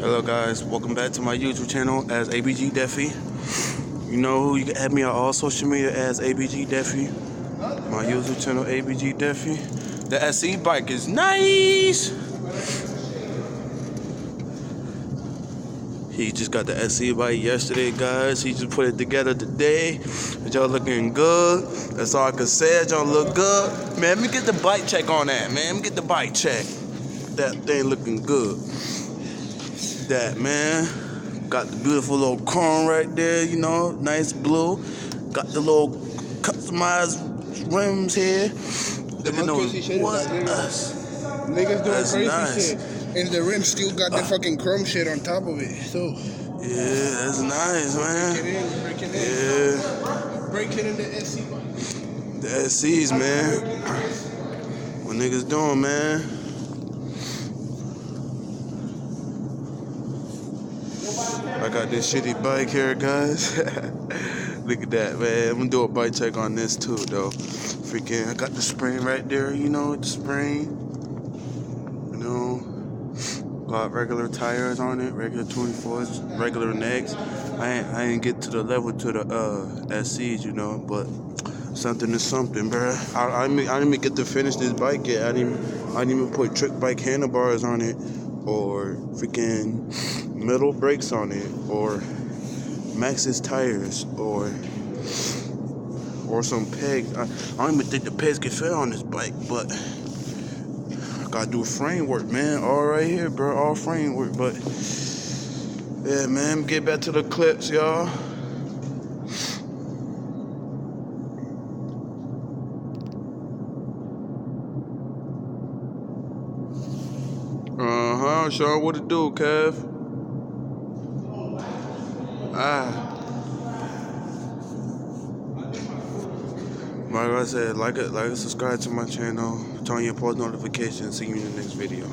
Hello guys, welcome back to my YouTube channel as ABG Defy. You know who, you can add me on all social media as ABG Defy. My YouTube channel ABG Defy. The SE bike is nice. He just got the SE bike yesterday, guys. He just put it together today. Y'all looking good. That's all I can say. Y'all look good. Man, let me get the bike check on that, man. Let me get the bike check. That thing looking good. That, man. Got the beautiful little chrome right there, you know, nice blue. Got the little customized rims here. Crazy shit What? Niggas doing That's crazy nice. shit. And the rim still got the fucking chrome shit on top of it. So Yeah, that's nice, man. break it in. Yeah, Break it in the SC. the SCs, man. What niggas doing, man? I got this shitty bike here, guys. Look at that, man. I'm gonna do a bike check on this too, though. Freaking, I got the spring right there, you know, the spring. You know, got regular tires on it, regular 24s, regular necks. I ain't get to the level to the SCs, you know, but something is something, bruh. I didn't even get to finish this bike yet. I didn't even put trick bike handlebars on it, or freaking metal brakes on it, or Maxxis tires, or some pegs. I don't even think the pegs can fit on this bike, but I gotta do framework, man. All right here, bro. All framework, but yeah, man. Get back to the clips, y'all. Sean, what it do, Kev? Like I said, like it, subscribe to my channel, turn on your post notifications, see you in the next video.